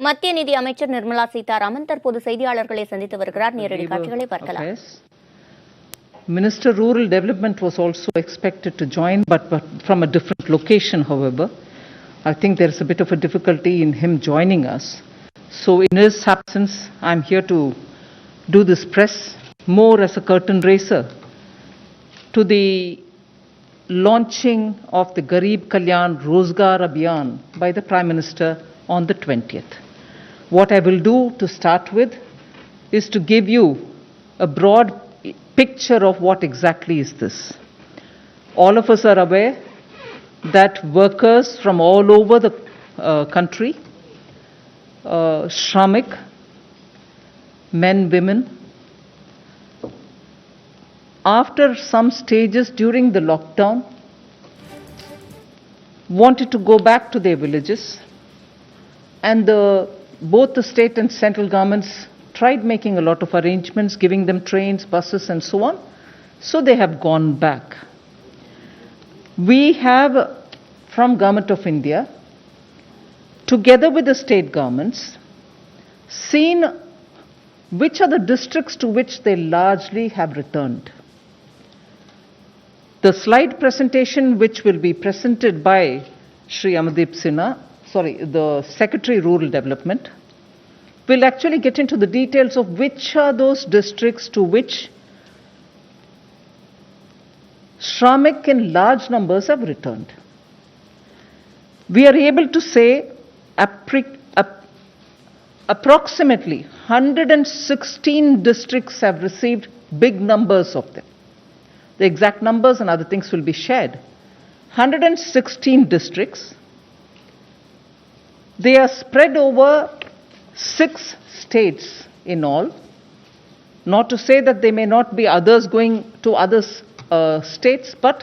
மத்திய நிதி அமைச்சர் நிர்மலா சீதாராமன் தற்போது செய்தியாளர்களை சந்தித்து வருகிறார். நேரடி காட்சிகளை பார்க்கலாம். Minister Rural Development was also expected to join, but from a different location, however. I think there is a bit of a difficulty in him joining us. So in his absence, I'm here to do this press more as a curtain raiser to the launching of the Garib Kalyan Rozgar Abhiyan by the Prime Minister on the 20th. What I will do to start with is to give you a broad picture of what exactly is this. All of us are aware that workers from all over the country, Shramik, men, women, after some stages during the lockdown, wanted to go back to their villages, and both the state and central governments tried making a lot of arrangements, giving them trains, buses and so on. So they have gone back. We have, from Government of India, together with the state governments, seen which are the districts to which they largely have returned. The slide presentation which will be presented by Shri Amadip Sinha, the Secretary Rural Development, will actually get into the details of which are those districts to which Shramik in large numbers have returned. We are able to say approximately 116 districts have received big numbers of them. The exact numbers and other things will be shared. 116 districts. They are spread over 6 states in all. Not to say that there may not be others going to other states, but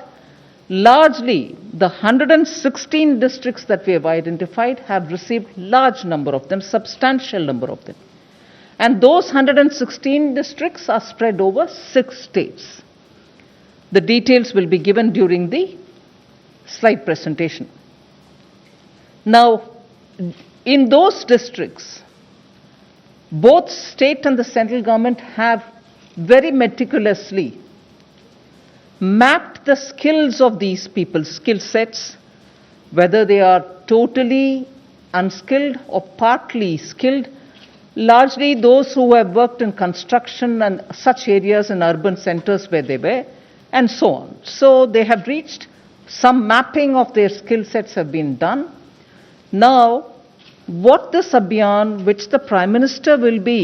largely the 116 districts that we have identified have received large number of them, substantial number of them. And those 116 districts are spread over 6 states. The details will be given during the slide presentation. Now, in those districts, both state and the central government have very meticulously mapped the skills of these people, skill sets, whether they are totally unskilled or partly skilled, largely those who have worked in construction and such areas in urban centers where they were, and so on. So they have reached, some mapping of their skill sets have been done. Now, what this Abhiyan, which the Prime Minister will be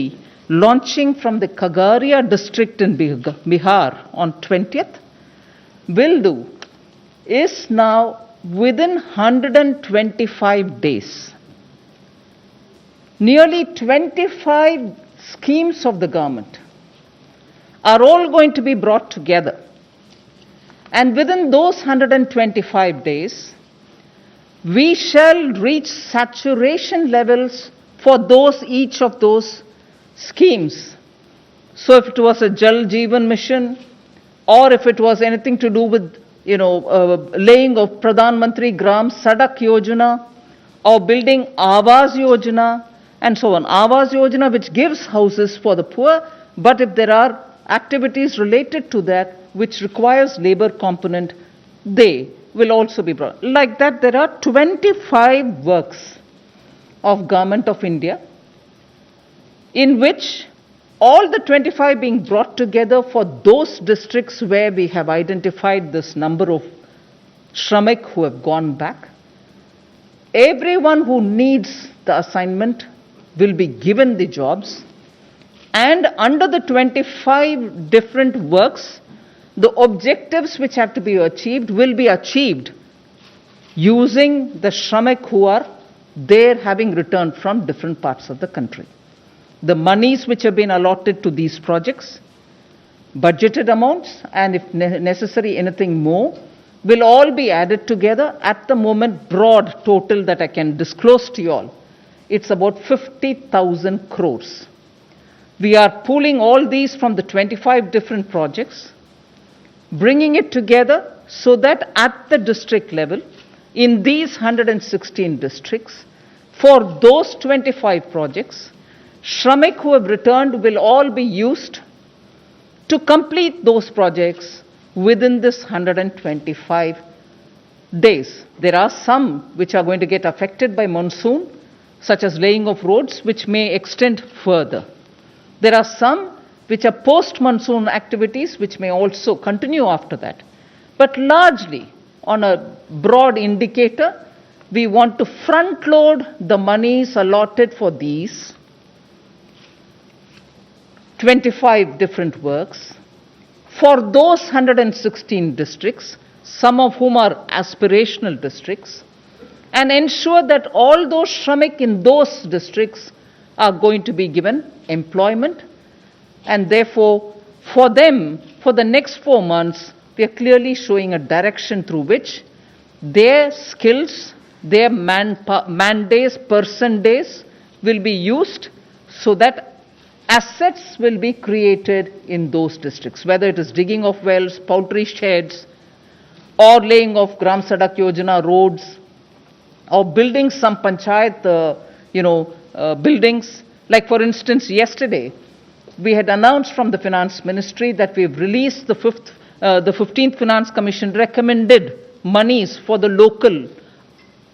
launching from the Khagaria district in Bihar on 20th, will do is now within 125 days. Nearly 25 schemes of the government are all going to be brought together. And within those 125 days, we shall reach saturation levels for each of those schemes. So if it was a Jal Jeevan mission, or if it was anything to do with, laying of Pradhan Mantri Gram Sadak Yojana, or building Awas Yojana, and so on. Awas Yojana, which gives houses for the poor, but if there are activities related to that, which requires labor component, they will also be brought. Like that, there are 25 works of Government of India, in which all the 25 being brought together for those districts where we have identified this number of Shramik who have gone back. Everyone who needs the assignment will be given the jobs, and under the 25 different works, the objectives which have to be achieved will be achieved using the Shramik who are there having returned from different parts of the country. The monies which have been allotted to these projects, budgeted amounts, and if necessary anything more, will all be added together. At the moment, broad total that I can disclose to you all, it's about 50,000 crores. We are pooling all these from the 25 different projects, bringing it together so that at the district level, in these 116 districts, For those 25 projects, Shramik who have returned will all be used to complete those projects within this 125 days. There are some which are going to get affected by monsoon, such as laying of roads, which may extend further. There are some which are post-monsoon activities, which may also continue after that. But largely, on a broad indicator, we want to front-load the monies allotted for these 25 different works for those 116 districts, some of whom are aspirational districts, and ensure that all those Shramik in those districts are going to be given employment. And therefore, for them, for the next 4 months, we are clearly showing a direction through which their skills, their man days, person days will be used so that assets will be created in those districts, whether it is digging of wells, poultry sheds, or laying of Gram Sadak Yojana roads, or building some panchayat, buildings. Like for instance, yesterday, we had announced from the Finance Ministry that we have released the 15th Finance Commission recommended monies for the local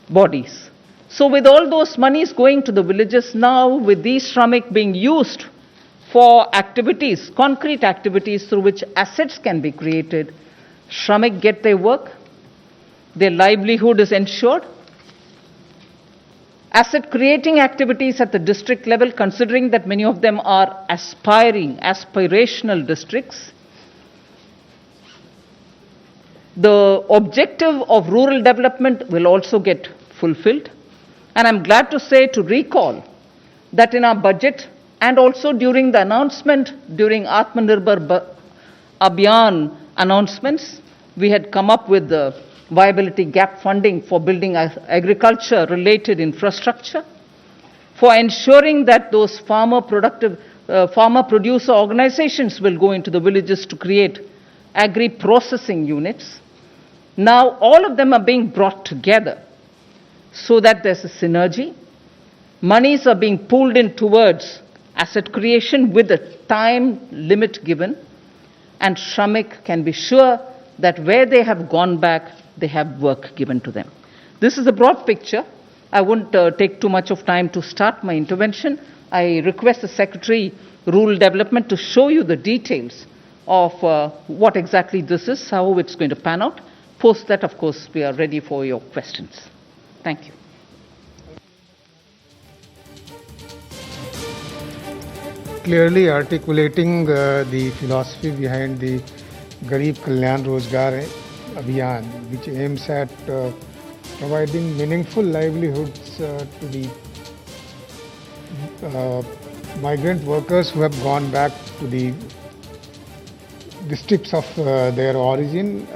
bodies. So with all those monies going to the villages now, with these Shramik being used for activities, concrete activities through which assets can be created, Shramik get their work, their livelihood is ensured. Asset creating activities at the district level, considering that many of them are aspirational districts. The objective of rural development will also get fulfilled. And I'm glad to say, to recall, that in our budget and also during the announcement, during Atmanirbhar Abhiyan announcements, we had come up with the viability gap funding for building agriculture related infrastructure, for ensuring that those farmer producer organizations will go into the villages to create agri-processing units. Now all of them are being brought together so that there's a synergy. Monies are being pulled in towards asset creation with a time limit given, and Shramik can be sure that where they have gone back, they have work given to them. This is a broad picture. I won't take too much of time to start my intervention. I request the Secretary, Rural Development, to show you the details of what exactly this is, how it's going to pan out. Post that, of course, we are ready for your questions. Thank you. Clearly articulating the philosophy behind the Garib Kalyan Rozgar Abhiyan, which aims at providing meaningful livelihoods to the migrant workers who have gone back to the districts of their origin,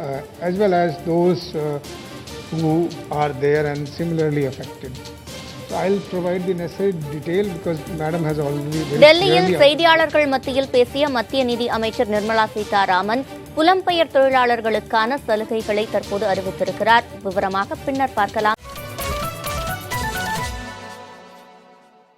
as well as those who are there and similarly affected. So I'll provide the necessary detail because Madam has already very டெல்லியில் clearly செய்தியாளர்கள் மத்தியில் பேசிய மத்திய நிதி அமைச்சர் நிர்மலா சீதாராமன் புலம்பெயர் தொழிலாளர்களுக்கான சலுகைகளை தற்போது அறிவித்திருக்கிறார். விவரமாக பின்னர் பார்க்கலாம்.